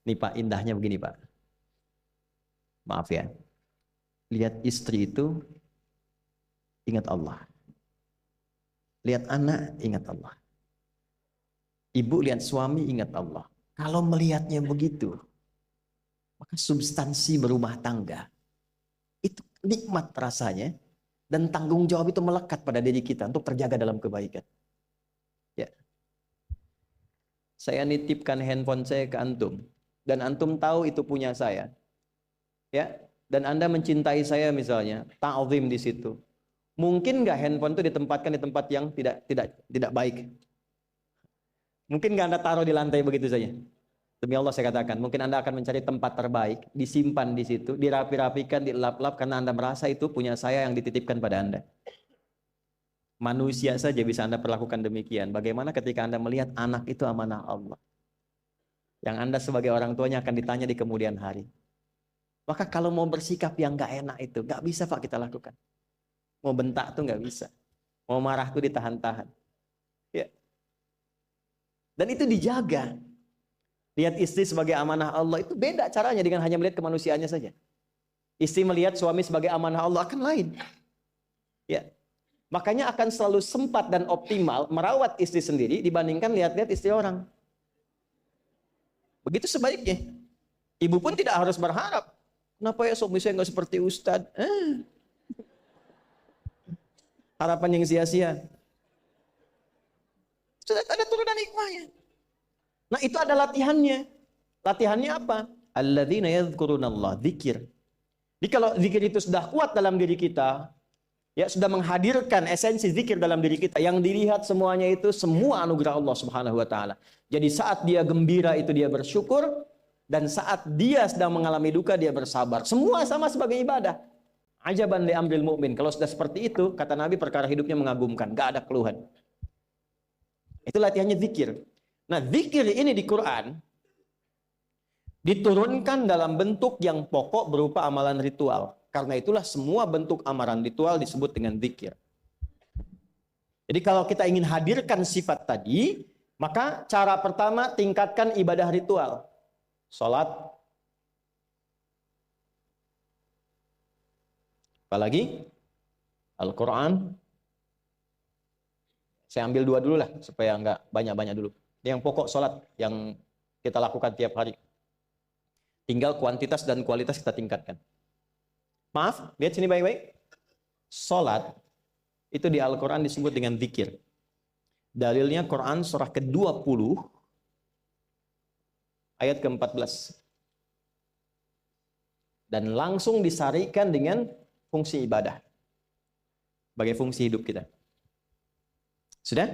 Nih Pak, indahnya begini Pak. Maaf ya. Lihat istri itu ingat Allah. Lihat anak ingat Allah. Ibu lihat suami ingat Allah. Kalau melihatnya begitu, maka substansi berumah tangga itu nikmat rasanya, dan tanggung jawab itu melekat pada diri kita untuk terjaga dalam kebaikan. Ya. Saya nitipkan handphone saya ke antum, dan antum tahu itu punya saya. Ya, dan Anda mencintai saya misalnya, ta'zim di situ. Mungkin nggak handphone itu ditempatkan di tempat yang tidak baik? Mungkin nggak Anda taruh di lantai begitu saja? Demi Allah saya katakan, mungkin Anda akan mencari tempat terbaik, disimpan di situ, dirapi-rapikan, dilap-lap, karena Anda merasa itu punya saya yang dititipkan pada Anda. Manusia saja bisa Anda perlakukan demikian. Bagaimana ketika Anda melihat anak itu amanah Allah, yang Anda sebagai orang tuanya akan ditanya di kemudian hari. Maka kalau mau bersikap yang nggak enak itu, nggak bisa Pak kita lakukan. Mau bentak tuh nggak bisa. Mau marah tuh ditahan-tahan. Ya. Dan itu dijaga. Lihat istri sebagai amanah Allah itu beda caranya dengan hanya melihat kemanusiaannya saja. Istri melihat suami sebagai amanah Allah akan lain. Ya. Makanya akan selalu sempat dan optimal merawat istri sendiri dibandingkan lihat-lihat istri orang. Begitu sebaliknya. Ibu pun tidak harus berharap, kenapa ya suami saya nggak seperti Ustadz? Harapan yang sia-sia. Sudah ada turunan hikmahnya. Nah itu ada latihannya. Latihannya apa? Alladzina yadhkurunallah, zikir. Jadi kalau zikir itu sudah kuat dalam diri kita, ya sudah menghadirkan esensi zikir dalam diri kita, yang dilihat semuanya itu semua anugerah Allah Subhanahu wa taala. Jadi saat dia gembira itu dia bersyukur, dan saat dia sedang mengalami duka dia bersabar. Semua sama sebagai ibadah. Ajaban li amril mu'min. Kalau sudah seperti itu, kata Nabi, perkara hidupnya mengagumkan, gak ada keluhan. Itu latihannya zikir. Nah, zikir ini di Quran diturunkan dalam bentuk yang pokok berupa amalan ritual. Karena itulah semua bentuk amalan ritual disebut dengan zikir. Jadi kalau kita ingin hadirkan sifat tadi, maka cara pertama tingkatkan ibadah ritual. Salat. Apalagi? Al-Quran. Saya ambil dua dulu lah, supaya nggak banyak-banyak dulu. Yang pokok salat yang kita lakukan tiap hari. Tinggal kuantitas dan kualitas kita tingkatkan. Maaf, lihat sini baik-baik. Salat itu di Al-Quran disebut dengan zikir. Dalilnya Quran surah ke-20 ayat ke-14. Dan langsung disarikan dengan fungsi ibadah sebagai fungsi hidup kita. Sudah?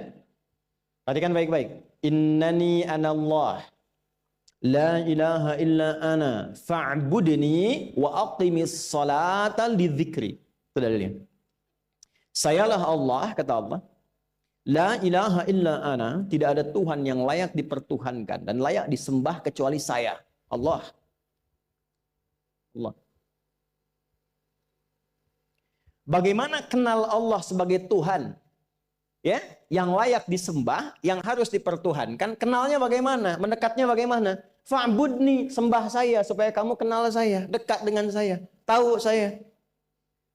Perhatikan baik-baik. Innani anallah la ilaha illa ana fa'budni wa aqimis salata lidzikri. Itu dalilnya. Sayalah Allah, kata Allah. La ilaha illa ana, tidak ada Tuhan yang layak dipertuhankan dan layak disembah kecuali saya, Allah. Allah. Bagaimana kenal Allah sebagai Tuhan? Ya, yang layak disembah, yang harus dipertuhankan, kenalnya bagaimana? Mendekatnya bagaimana? Fa'budni, sembah saya supaya kamu kenal saya, dekat dengan saya, tahu saya.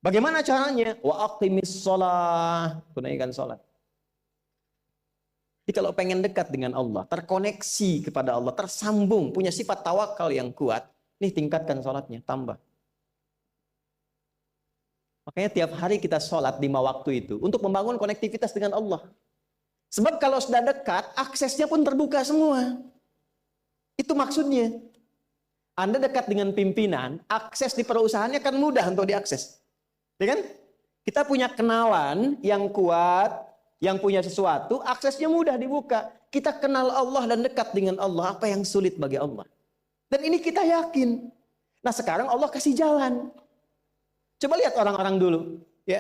Bagaimana caranya? Wa aqimis shalah, tunaikan salat. Jadi kalau pengen dekat dengan Allah, terkoneksi kepada Allah, tersambung, punya sifat tawakal yang kuat, nih tingkatkan salatnya, tambah. Makanya tiap hari kita sholat 5 waktu itu untuk membangun konektivitas dengan Allah. Sebab kalau sudah dekat, aksesnya pun terbuka semua. Itu maksudnya. Anda dekat dengan pimpinan, akses di perusahaannya kan mudah untuk diakses. Ya kan? Kita punya kenalan yang kuat, yang punya sesuatu, aksesnya mudah dibuka. Kita kenal Allah dan dekat dengan Allah, apa yang sulit bagi Allah. Dan ini kita yakin. Nah sekarang Allah kasih jalan. Coba lihat orang-orang dulu, ya.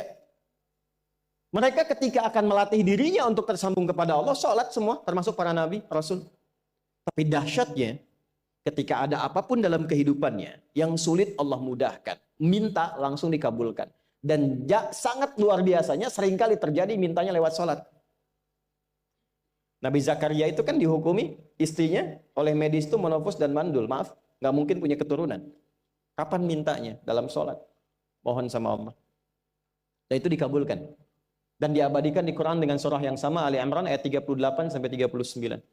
Mereka ketika akan melatih dirinya untuk tersambung kepada Allah, sholat semua, termasuk para nabi, rasul. Tapi dahsyatnya, ketika ada apapun dalam kehidupannya yang sulit Allah mudahkan, minta langsung dikabulkan. Dan sangat luar biasanya, seringkali terjadi mintanya lewat sholat. Nabi Zakaria itu kan dihukumi istrinya oleh medis itu menopause dan mandul. Maaf, nggak mungkin punya keturunan. Kapan mintanya? Dalam sholat. Mohon sama Allah. Dan itu dikabulkan. Dan diabadikan di Quran dengan surah yang sama, Ali Imran ayat 38 sampai 39.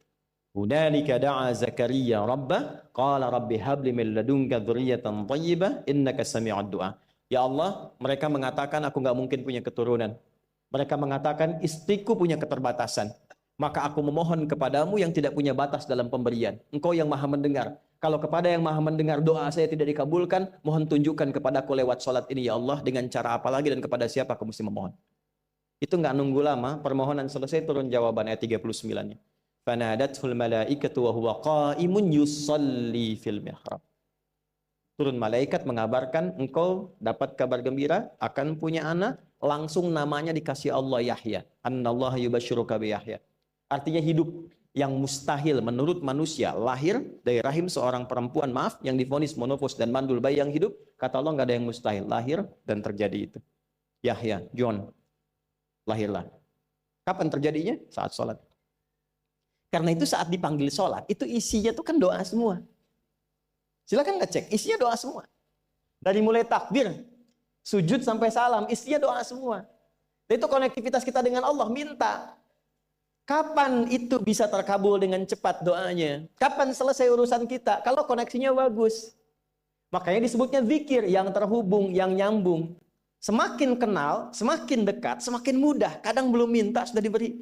Hunalika da'a Zakaria rabbah qala rabbi habli min ladunka dzurriyyatan thayyibah innaka sami'ud du'a. Ya Allah, mereka mengatakan aku nggak mungkin punya keturunan. Mereka mengatakan istriku punya keterbatasan. Maka aku memohon kepadamu yang tidak punya batas dalam pemberian. Engkau yang maha mendengar. Kalau kepada yang maha mendengar doa saya tidak dikabulkan, mohon tunjukkan kepadaku lewat sholat ini ya Allah, dengan cara apa lagi dan kepada siapa aku mesti memohon. Itu nggak nunggu lama, permohonan selesai turun jawaban ayat 39-nya. Fanadathul malaikatu wa huwa qa'imun yusalli fil mihrab. Turun malaikat mengabarkan engkau dapat kabar gembira akan punya anak, langsung namanya dikasih Allah Yahya. Annallaha yubasyiruka bi Yahya. Artinya hidup yang mustahil menurut manusia, lahir dari rahim seorang perempuan, maaf, yang divonis monopause dan mandul bayi yang hidup, kata Allah nggak ada yang mustahil, lahir dan terjadi itu. Yahya, John, lahirlah. Kapan terjadinya? Saat sholat. Karena itu saat dipanggil sholat, itu isinya tuh kan doa semua. Silakan ngecek, isinya doa semua. Dari mulai takbir, sujud sampai salam, isinya doa semua. Dan itu konektivitas kita dengan Allah, minta. Kapan itu bisa terkabul dengan cepat doanya? Kapan selesai urusan kita? Kalau koneksinya bagus. Makanya disebutnya zikir, yang terhubung, yang nyambung. Semakin kenal, semakin dekat, semakin mudah. Kadang belum minta, sudah diberi.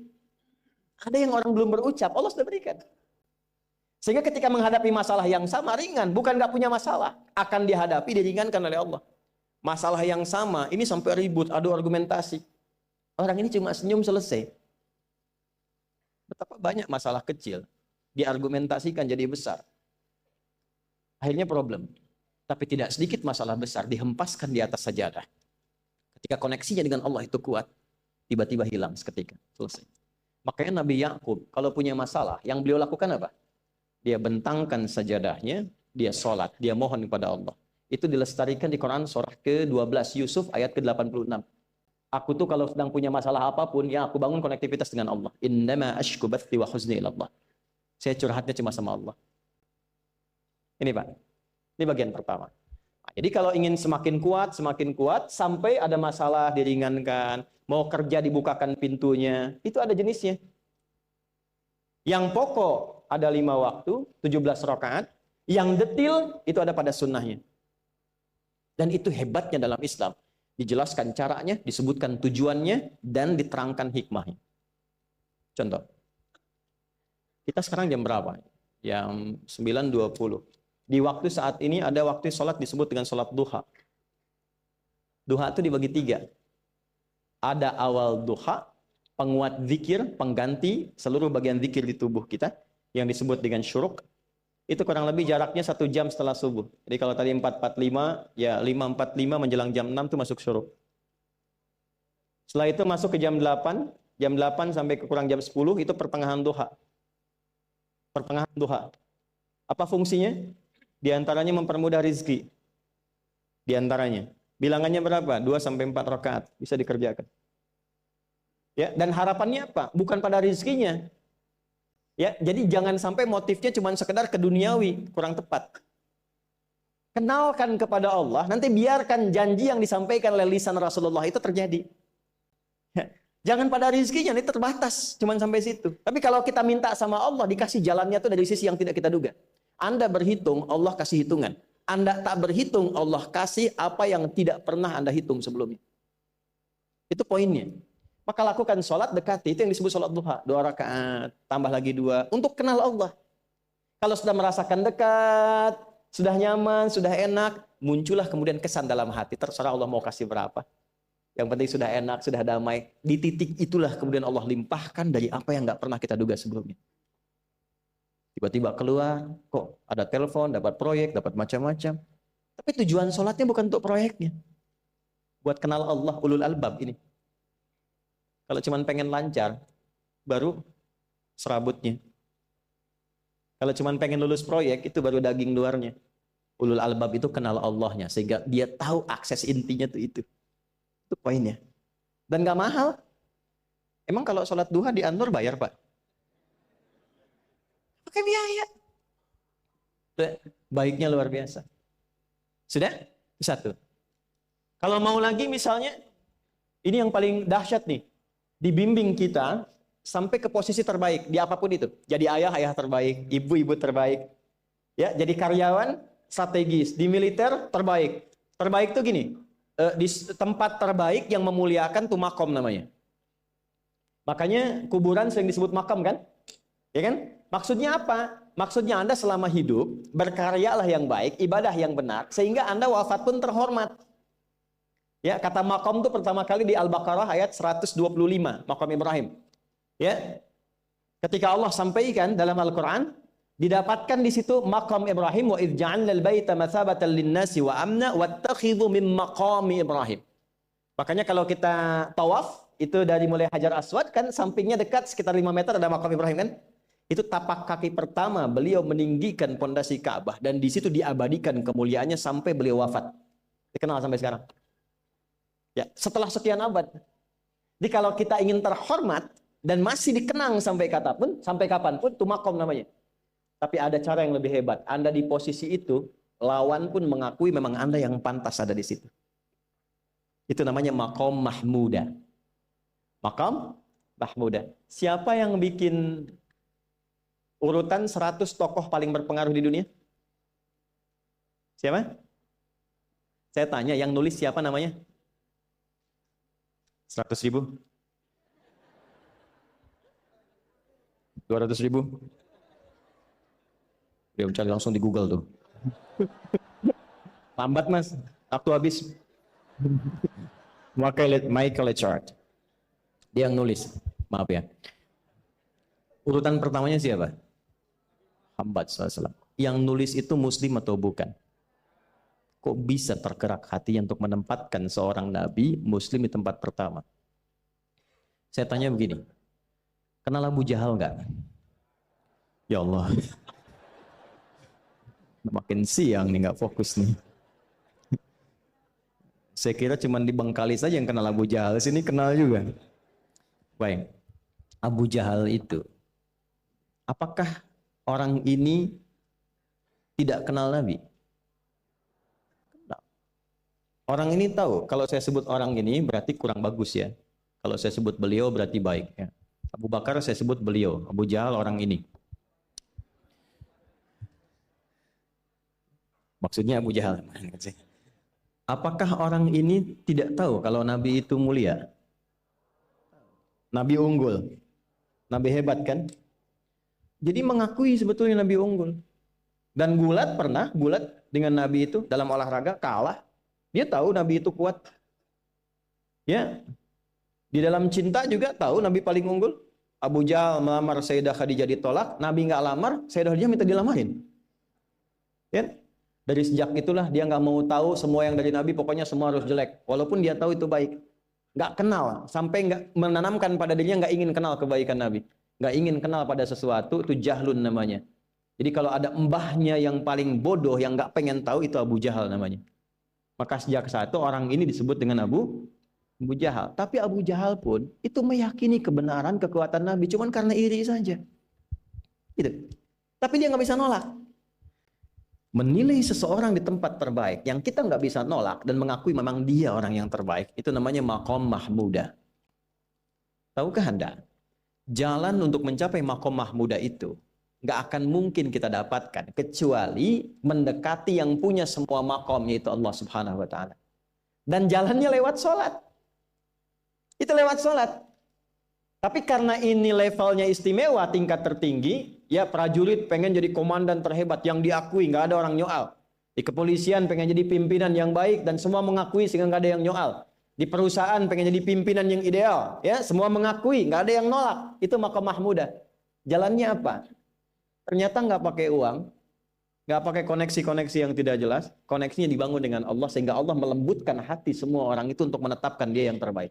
Ada yang orang belum berucap, Allah sudah berikan. Sehingga ketika menghadapi masalah yang sama, ringan. Bukan gak punya masalah. Akan dihadapi, diringankan oleh Allah. Masalah yang sama, ini sampai ribut, adu argumentasi. Orang ini cuma senyum selesai. Betapa banyak masalah kecil diargumentasikan jadi besar. Akhirnya problem. Tapi tidak sedikit masalah besar dihempaskan di atas sajadah. Ketika koneksinya dengan Allah itu kuat, tiba-tiba hilang seketika. Selesai. Makanya Nabi Yakub kalau punya masalah, yang beliau lakukan apa? Dia bentangkan sajadahnya, dia sholat, dia mohon kepada Allah. Itu dilestarikan di Quran surah ke-12 Yusuf ayat ke-86. Aku tuh kalau sedang punya masalah apapun, ya aku bangun konektivitas dengan Allah. Innama ashku bathi wa huzni ilallah. Saya curhatnya cuma sama Allah. Ini Pak, ini bagian pertama. Nah, jadi kalau ingin semakin kuat, sampai ada masalah diringankan, mau kerja dibukakan pintunya, itu ada jenisnya. Yang pokok ada 5 waktu, 17 rakaat. Yang detil itu ada pada sunnahnya. Dan itu hebatnya dalam Islam. Dijelaskan caranya, disebutkan tujuannya, dan diterangkan hikmahnya. Contoh. Kita sekarang jam berapa? Jam 9.20. Di waktu saat ini ada waktu sholat disebut dengan sholat duha. Duha itu dibagi 3. Ada awal duha, penguat zikir, pengganti seluruh bagian zikir di tubuh kita, yang disebut dengan syuruk. Itu kurang lebih jaraknya 1 jam setelah subuh. Jadi kalau tadi 4.45, ya 5.45 menjelang jam 6 itu masuk syuruk. Setelah itu masuk ke jam 8 sampai ke kurang jam 10 itu pertengahan duha. Pertengahan duha. Apa fungsinya? Di antaranya mempermudah rizki. Di antaranya. Bilangannya berapa? 2 sampai 4 rakaat bisa dikerjakan. Ya, dan harapannya apa? Bukan pada rizkinya. Ya, jadi jangan sampai motifnya cuma sekedar keduniawi, kurang tepat. Kenalkan kepada Allah, nanti biarkan janji yang disampaikan oleh lisan Rasulullah itu terjadi. Ya, jangan pada rizkinya, ini terbatas, cuma sampai situ. Tapi kalau kita minta sama Allah, dikasih jalannya itu dari sisi yang tidak kita duga. Anda berhitung, Allah kasih hitungan. Anda tak berhitung, Allah kasih apa yang tidak pernah Anda hitung sebelumnya. Itu poinnya. Maka lakukan sholat dekati, itu yang disebut sholat duha. 2 rakaat, tambah lagi 2, untuk kenal Allah. Kalau sudah merasakan dekat, sudah nyaman, sudah enak, muncullah kemudian kesan dalam hati. Terserah Allah mau kasih berapa. Yang penting sudah enak, sudah damai. Di titik itulah kemudian Allah limpahkan dari apa yang nggak pernah kita duga sebelumnya. Tiba-tiba keluar, kok ada telepon, dapat proyek, dapat macam-macam. Tapi tujuan sholatnya bukan untuk proyeknya. Buat kenal Allah, ulul albab ini. Kalau cuma pengen lancar, baru serabutnya. Kalau cuma pengen lulus proyek, itu baru daging luarnya. Ulul albab itu kenal Allahnya, sehingga dia tahu akses intinya tuh itu. Itu poinnya. Dan gak mahal. Emang kalau sholat duha di Anur bayar Pak? pakai biaya. Baiknya luar biasa. Sudah? Satu. Kalau mau lagi misalnya, ini yang paling dahsyat nih. Dibimbing kita sampai ke posisi terbaik di apapun itu. Jadi ayah terbaik, ibu terbaik. Ya, jadi karyawan strategis, di militer terbaik. Terbaik tuh gini, di tempat terbaik yang memuliakan tuh makom namanya. Makanya kuburan sering disebut makam kan? Ya kan? Maksudnya apa? Maksudnya Anda selama hidup berkaryalah yang baik, ibadah yang benar, sehingga Anda wafat pun terhormat. Ya, kata makom itu pertama kali di Al-Baqarah ayat 125, makom Ibrahim. Ya. Ketika Allah sampaikan dalam Al-Qur'an, didapatkan di situ makom Ibrahim, wa idz ja'alna al-baita mathabatan lin-nasi wa amna wattakhidhu min maqami Ibrahim. Makanya kalau kita tawaf, itu dari mulai Hajar Aswad kan sampingnya dekat sekitar 5 meter ada makom Ibrahim kan? Itu tapak kaki pertama beliau meninggikan pondasi Ka'bah dan di situ diabadikan kemuliaannya sampai beliau wafat. Dikenal sampai sekarang. Ya, setelah sekian abad. Jadi kalau kita ingin terhormat dan masih dikenang sampai kapanpun, itu makom namanya. Tapi ada cara yang lebih hebat. Anda di posisi itu, lawan pun mengakui memang Anda yang pantas ada di situ. Itu namanya makom mahmuda. Makom mahmuda. Siapa yang bikin urutan 100 tokoh paling berpengaruh di dunia? Siapa? Saya tanya, yang nulis siapa namanya? 100.000? 200.000? Dia mencari langsung di Google tuh. Lambat mas, waktu habis. Michael Chart. Dia yang nulis, maaf ya. Urutan pertamanya siapa? Muhammad SAW. Yang nulis itu muslim atau bukan? Kok bisa tergerak hatinya untuk menempatkan seorang nabi muslim di tempat pertama? Saya tanya begini, kenal Abu Jahal nggak? Ya Allah, makin siang nih nggak fokus nih. Saya kira cuma di Bengkali saja yang kenal Abu Jahal, sini kenal juga. Baik, Abu Jahal itu, apakah orang ini tidak kenal Nabi? Orang ini tahu, kalau saya sebut orang ini berarti kurang bagus ya. Kalau saya sebut beliau berarti baik ya. Abu Bakar saya sebut beliau, Abu Jahal orang ini. Maksudnya Abu Jahal. Apakah orang ini tidak tahu kalau Nabi itu mulia? Nabi unggul. Nabi hebat kan? Jadi mengakui sebetulnya Nabi unggul. Dan gulat dengan Nabi itu dalam olahraga kalah. Dia tahu Nabi itu kuat. Ya. Di dalam cinta juga tahu Nabi paling unggul. Abu Jahal melamar Sayyidah Khadijah ditolak, Nabi nggak lamar, Sayyidah Khadijah minta dilamarin. Ya. Dari sejak itulah dia nggak mau tahu semua yang dari Nabi, pokoknya semua harus jelek. Walaupun dia tahu itu baik. Nggak kenal, sampai nggak menanamkan pada dirinya nggak ingin kenal kebaikan Nabi. Nggak ingin kenal pada sesuatu, itu jahlun namanya. Jadi kalau ada mbahnya yang paling bodoh, yang nggak pengen tahu, itu Abu Jahal namanya. Maka sejak saat itu orang ini disebut dengan Abu Jahal. Tapi Abu Jahal pun itu meyakini kebenaran, kekuatan Nabi, cuman karena iri saja. Gitu. Tapi dia nggak bisa nolak. Menilai seseorang di tempat terbaik yang kita nggak bisa nolak dan mengakui memang dia orang yang terbaik, itu namanya makom mahmuda. Tahukah Anda? Jalan untuk mencapai makom mahmuda itu nggak akan mungkin kita dapatkan kecuali mendekati yang punya semua makom, yaitu Allah Subhanahu wa Ta'ala. Dan jalannya lewat sholat. Itu lewat sholat. Tapi karena ini levelnya istimewa, tingkat tertinggi, ya prajurit pengen jadi komandan terhebat yang diakui, nggak ada orang nyoal. Di kepolisian pengen jadi pimpinan yang baik dan semua mengakui sehingga nggak ada yang nyoal. Di perusahaan pengen jadi pimpinan yang ideal, ya semua mengakui, nggak ada yang nolak. Itu makom mahmuda. Jalannya apa? Ternyata nggak pakai uang, nggak pakai koneksi-koneksi yang tidak jelas. Koneksinya dibangun dengan Allah sehingga Allah melembutkan hati semua orang itu untuk menetapkan dia yang terbaik.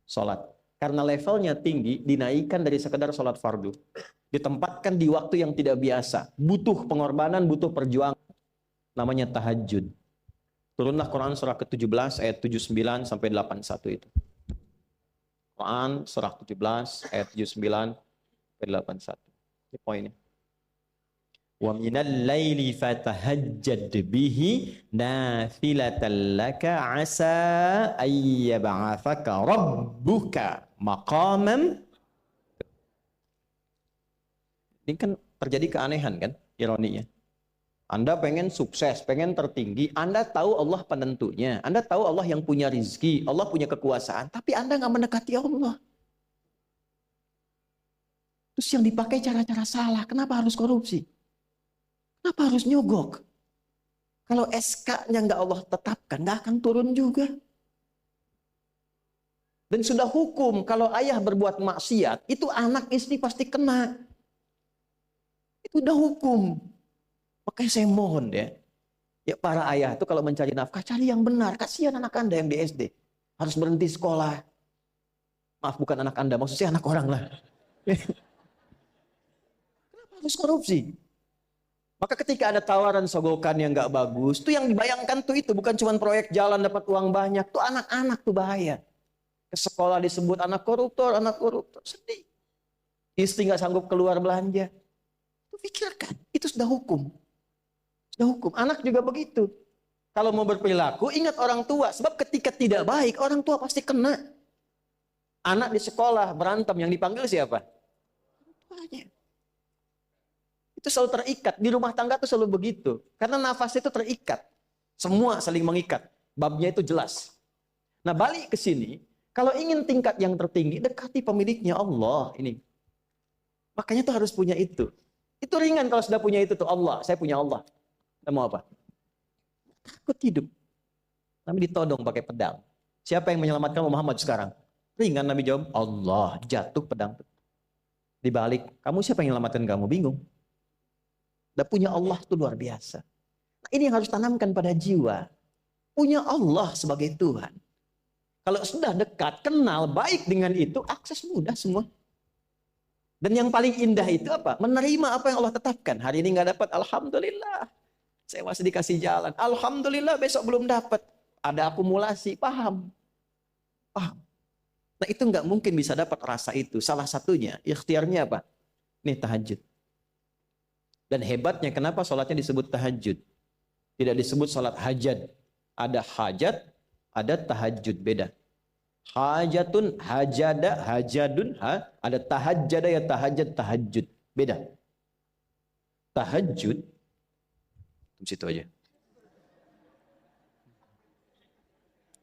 Sholat. Karena levelnya tinggi, dinaikkan dari sekedar sholat fardu. Ditempatkan di waktu yang tidak biasa. Butuh pengorbanan, butuh perjuangan. Namanya tahajud. Turunlah Quran surah ke-17 ayat 79 sampai 81 itu. Quran surah 17 ayat 79 sampai 81. Ini poinnya. Wa minal laili fatahajjad bihi nafilatan laka asa ayyab'atsaka rabbuka maqaman. Ini kan terjadi keanehan kan, ironinya. Anda pengen sukses, pengen tertinggi, Anda tahu Allah penentunya, Anda tahu Allah yang punya rizki, Allah punya kekuasaan, tapi Anda nggak mendekati Allah. Terus yang dipakai cara-cara salah, kenapa harus korupsi? Kenapa harus nyogok? Kalau SK-nya nggak Allah tetapkan, nggak akan turun juga. Dan sudah hukum, kalau ayah berbuat maksiat, itu anak istri pasti kena. Itu udah hukum. Makanya saya mohon deh, ya para ayah itu kalau mencari nafkah, cari yang benar. Kasihan anak Anda yang di SD. Harus berhenti sekolah. Maaf, bukan anak Anda, maksud saya anak orang lah. Kenapa harus korupsi? Maka ketika ada tawaran sogokan yang nggak bagus, tuh yang dibayangkan tuh itu bukan cuma proyek jalan dapat uang banyak, tuh anak-anak tuh bahaya. Ke sekolah disebut anak koruptor, sedih. Istri nggak sanggup keluar belanja. Tuh pikirkan, itu sudah hukum. Sudah hukum. Anak juga begitu. Kalau mau berperilaku, ingat orang tua. Sebab ketika tidak baik, orang tua pasti kena. Anak di sekolah berantem, yang dipanggil siapa? Tuanya. Itu selalu terikat. Di rumah tangga itu selalu begitu. Karena nafas itu terikat. Semua saling mengikat. Babnya itu jelas. Nah, balik ke sini. Kalau ingin tingkat yang tertinggi, dekati pemiliknya Allah. Ini. Makanya tuh harus punya itu. Itu ringan kalau sudah punya itu tuh Allah. Saya punya Allah. Kita mau apa? Takut hidup. Nabi ditodong pakai pedang. Siapa yang menyelamatkan Muhammad sekarang? Ringan Nabi jawab, Allah. Jatuh pedang. Dibalik, kamu siapa yang menyelamatkan kamu? Bingung. Dan punya Allah itu luar biasa. Nah, ini yang harus tanamkan pada jiwa. Punya Allah sebagai Tuhan. Kalau sudah dekat, kenal, baik dengan itu, akses mudah semua. Dan yang paling indah itu apa? Menerima apa yang Allah tetapkan. Hari ini nggak dapat, alhamdulillah. Saya masih dikasih jalan. Alhamdulillah, besok belum dapat. Ada akumulasi, paham. Paham. Nah, itu nggak mungkin bisa dapat rasa itu. Salah satunya, ikhtiarnya apa? Nih, tahajud. Dan hebatnya kenapa sholatnya disebut tahajud? Tidak disebut sholat hajat. Ada hajat, ada tahajud, beda. Hajatun, hajada, hajadun, ada tahajjada ya tahajud, tahajud. Beda. Tahajud, di situ aja.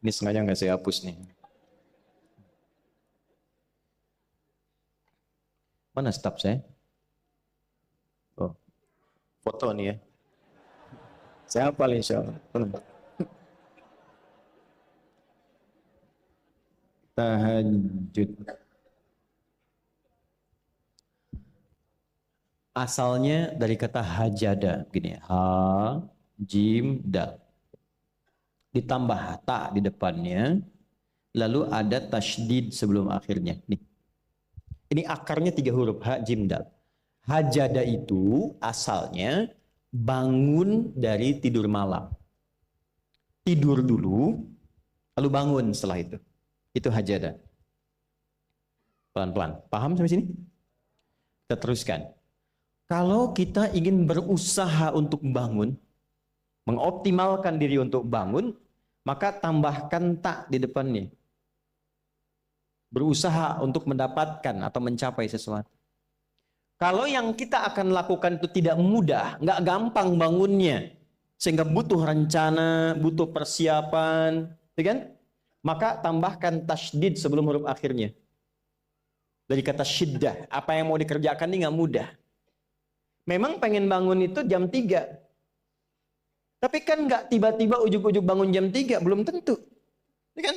Ini sengaja nggak saya hapus nih. Mana staf saya? Oh. Foto nih ya. Saya hafal insya Allah. Tahajud. Asalnya dari kata hajada. Begini. Ha, jim, dal. Ditambah ta di depannya. Lalu ada tasydid sebelum akhirnya. Nih. Ini akarnya 3 huruf. Ha, jim, dal. Hajada itu asalnya bangun dari tidur malam. Tidur dulu, lalu bangun setelah itu. Itu hajada. Pelan-pelan. Paham sampai sini? Kita teruskan. Kalau kita ingin berusaha untuk bangun, mengoptimalkan diri untuk bangun, maka tambahkan tak di depannya. Berusaha untuk mendapatkan atau mencapai sesuatu. Kalau yang kita akan lakukan itu tidak mudah, nggak gampang bangunnya, sehingga butuh rencana, butuh persiapan, ya kan? Maka tambahkan tasydid sebelum huruf akhirnya. Dari kata syiddah, apa yang mau dikerjakan ini nggak mudah. Memang pengen bangun itu jam 3. Tapi kan nggak tiba-tiba ujuk-ujuk bangun jam 3, belum tentu. Ya kan?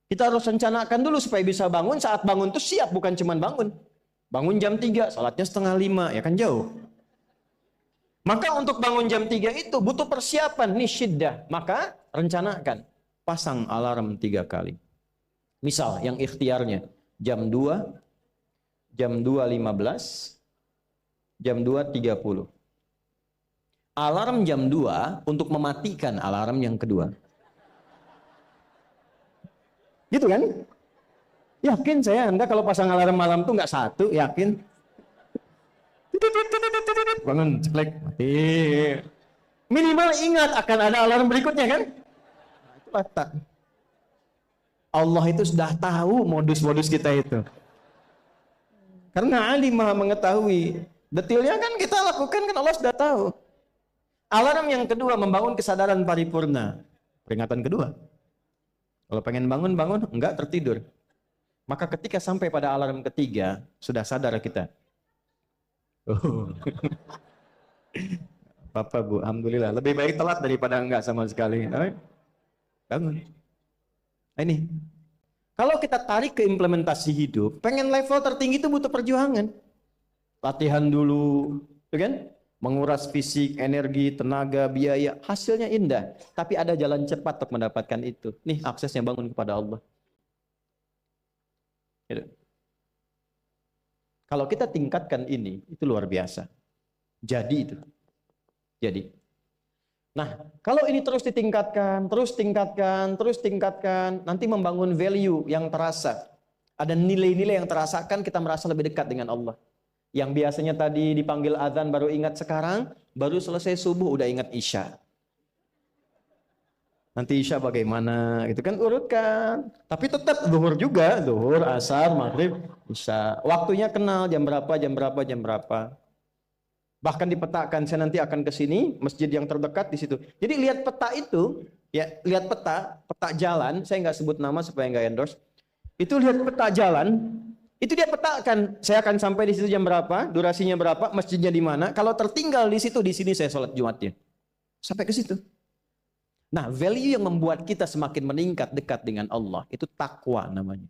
Kita harus rencanakan dulu supaya bisa bangun, saat bangun itu siap, bukan cuma bangun. Bangun jam 3, salatnya 4:30, ya kan jauh. Maka untuk bangun jam 3 itu butuh persiapan, nih syiddah. Maka rencanakan, pasang alarm 3 kali. Misal yang ikhtiarnya jam 2, jam 2.15, jam 2.30. Alarm jam 2 untuk mematikan alarm yang kedua. Gitu kan? Yakin saya, Anda kalau pasang alarm malam tuh nggak 1, yakin? Bangun, ceklek, mati. Minimal ingat akan ada alarm berikutnya kan? Itu watak. Allah itu sudah tahu modus-modus kita itu. Karena alim maha mengetahui. Detailnya kan kita lakukan kan Allah sudah tahu. Alarm yang kedua, membangun kesadaran paripurna. Peringatan kedua. Kalau pengen bangun, enggak tertidur. Maka ketika sampai pada alarm ketiga, sudah sadar kita. Oh. Bapak, Bu, alhamdulillah. Lebih baik telat daripada enggak sama sekali. Bangun. Nah, ini. Kalau kita tarik ke implementasi hidup, pengen level tertinggi itu butuh perjuangan. Latihan dulu, kan? Menguras fisik, energi, tenaga, biaya, hasilnya indah. Tapi ada jalan cepat untuk mendapatkan itu. Nih aksesnya bangun kepada Allah. Gitu. Kalau kita tingkatkan ini, itu luar biasa. Jadi itu. Jadi. Nah, kalau ini terus ditingkatkan, terus tingkatkan, nanti membangun value yang terasa. Ada nilai-nilai yang terasakan, kita merasa lebih dekat dengan Allah. Yang biasanya tadi dipanggil azan baru ingat sekarang, baru selesai subuh udah ingat isya. Nanti isya bagaimana, gitu kan urutkan. Tapi tetap zuhur juga, zuhur, asar, maghrib, isya. Waktunya kenal jam berapa. Bahkan dipetakan, saya nanti akan ke sini, masjid yang terdekat di situ. Jadi lihat peta itu, ya lihat peta jalan, saya nggak sebut nama supaya nggak endorse. Itu lihat peta jalan. Itu dia petakan, saya akan sampai di situ jam berapa, durasinya berapa, masjidnya di mana. Kalau tertinggal di situ, di sini saya sholat Jumatnya. Sampai ke situ. Nah, value yang membuat kita semakin meningkat dekat dengan Allah, itu takwa namanya.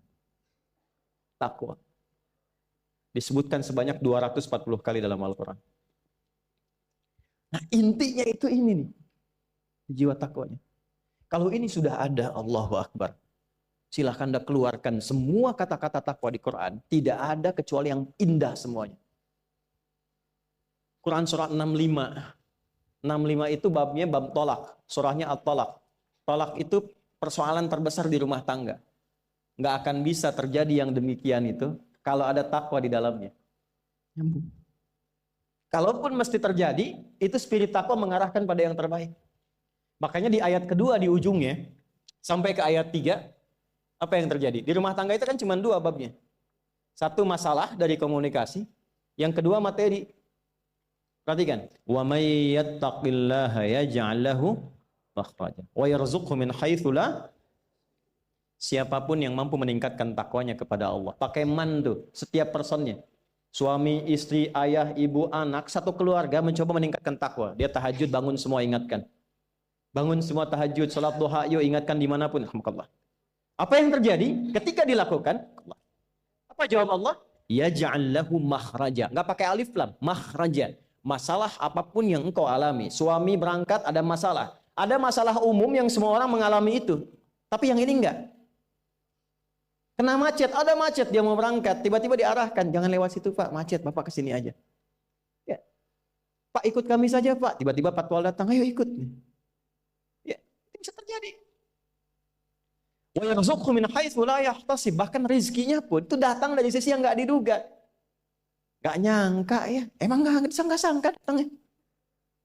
Takwa. Disebutkan sebanyak 240 kali dalam Al-Quran. Nah, intinya itu ini nih. Jiwa takwanya. Kalau ini sudah ada, Allahu Akbar. Silahkan Anda keluarkan semua kata-kata takwa di Quran. Tidak ada kecuali yang indah semuanya. Quran surah 65. 65 itu babnya bab tolak. Surahnya at-tolak. Tolak itu persoalan terbesar di rumah tangga. Nggak akan bisa terjadi yang demikian itu kalau ada takwa di dalamnya. Nyambung. Kalaupun mesti terjadi, itu spirit takwa mengarahkan pada yang terbaik. Makanya di ayat kedua di ujungnya, sampai ke ayat 3, apa yang terjadi? Di rumah tangga itu kan cuma 2 babnya. Satu masalah dari komunikasi, yang kedua materi. Perhatikan, wa may yattaqillaha yaj'al lahu makhraja wa yarzuqhu min haitsu la. Siapapun yang mampu meningkatkan takwanya kepada Allah, pakai man tuh setiap personnya. Suami, istri, ayah, ibu, anak, satu keluarga mencoba meningkatkan takwa. Dia tahajud, bangun semua ingatkan. Bangun semua tahajud, salat duha, yuk ingatkan dimanapun. Alhamdulillah. Apa yang terjadi ketika dilakukan? Apa jawab Allah? Yaj'al lahu makhraja. Enggak pakai alif lam, makhraja. Masalah apapun yang engkau alami. Suami berangkat ada masalah. Ada masalah umum yang semua orang mengalami itu. Tapi yang ini enggak. Kena macet, ada macet, dia mau berangkat, tiba-tiba diarahkan, jangan lewat situ Pak, macet, Bapak kesini aja. Ya. Pak ikut kami saja Pak, tiba-tiba patwal datang, ayo ikut. Ya, itu bisa terjadi. Wa yarzuqhu min haitsu la yahtasib, bahkan rezekinya pun itu datang dari sisi yang enggak diduga. Enggak nyangka ya, emang enggak sangka datangnya.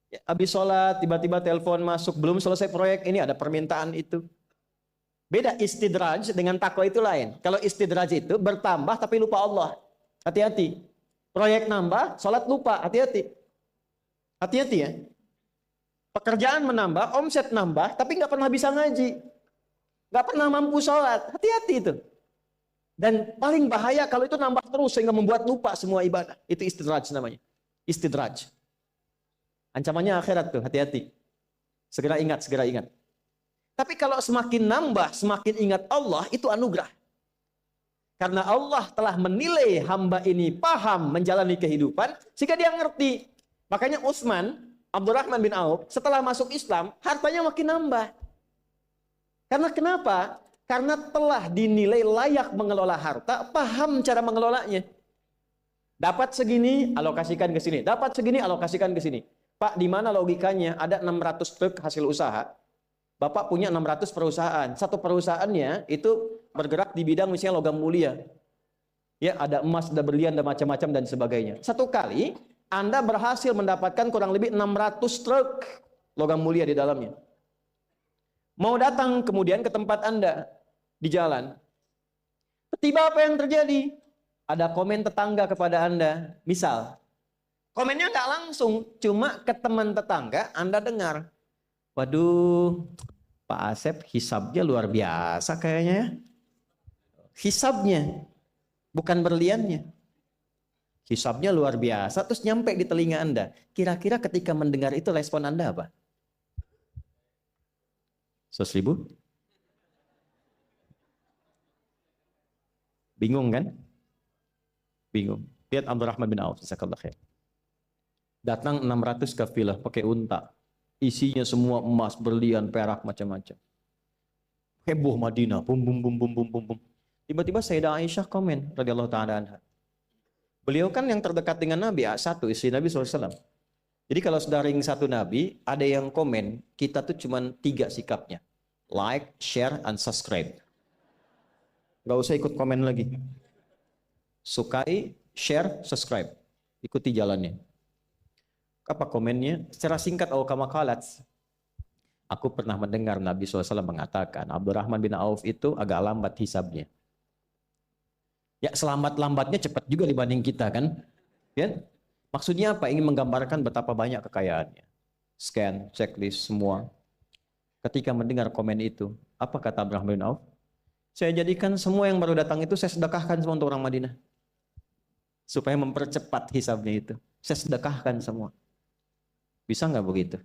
Ya, habis sholat, tiba-tiba telepon masuk, belum selesai proyek ini ada permintaan itu. Beda istidraj dengan takwa itu lain. Kalau istidraj itu bertambah tapi lupa Allah. Hati-hati. Proyek nambah, sholat lupa. Hati-hati. Hati-hati ya. Pekerjaan menambah, omset nambah, tapi nggak pernah bisa ngaji. Nggak pernah mampu sholat. Hati-hati itu. Dan paling bahaya kalau itu nambah terus sehingga membuat lupa semua ibadah. Itu istidraj namanya. Istidraj. Ancamannya akhirat tuh, hati-hati. Segera ingat, segera ingat. Tapi kalau semakin nambah, semakin ingat Allah, itu anugerah. Karena Allah telah menilai hamba ini paham menjalani kehidupan, sehingga dia ngerti. Makanya Utsman, Abdurrahman bin Auf, setelah masuk Islam, hartanya makin nambah. Karena kenapa? Karena telah dinilai layak mengelola harta, paham cara mengelolanya. Dapat segini, alokasikan ke sini. Dapat segini, alokasikan ke sini. Pak, di mana logikanya? Ada 600 truk hasil usaha. Bapak punya 600 perusahaan. Satu perusahaannya itu bergerak di bidang misalnya logam mulia. Ya, ada emas, ada berlian, ada macam-macam dan sebagainya. Satu kali Anda berhasil mendapatkan kurang lebih 600 truk logam mulia di dalamnya. Mau datang kemudian ke tempat Anda di jalan. Tiba apa yang terjadi? Ada komen tetangga kepada Anda. Misal, komennya nggak langsung, cuma ke teman tetangga Anda dengar. Waduh, Pak Asep hisabnya luar biasa kayaknya ya. Hisabnya, bukan berliannya. Hisabnya luar biasa, terus nyampe di telinga Anda. Kira-kira ketika mendengar itu respon Anda apa? 100.000? Bingung kan? Bingung. Lihat Abdurrahman bin Auf, jazakallahu khair. Datang 600 kafilah pakai unta. Isinya semua emas, berlian, perak, macam-macam. Heboh Madinah, bum bum bum bum bum bum bum. Tiba-tiba Sayyidah Aisyah komen radhiyallahu taala anha. Beliau kan yang terdekat dengan Nabi, satu istri Nabi SAW. Jadi kalau sudah ring satu Nabi, ada yang komen, kita tuh cuma 3 sikapnya. Like, share, and subscribe. Gak usah ikut komen lagi. Sukai, share, subscribe. Ikuti jalannya. Apa komennya? Secara singkat, kama qalat. Aku pernah mendengar Nabi SAW mengatakan, Abdurrahman bin Auf itu agak lambat hisabnya. Ya selamat-lambatnya cepat juga dibanding kita kan. Ya? Maksudnya apa? Ingin menggambarkan betapa banyak kekayaannya. Scan, checklist, semua. Ketika mendengar komen itu, apa kata Abdurrahman bin Auf? Saya jadikan semua yang baru datang itu saya sedekahkan semua untuk orang Madinah. Supaya mempercepat hisabnya itu. Saya sedekahkan semua. Bisa nggak begitu?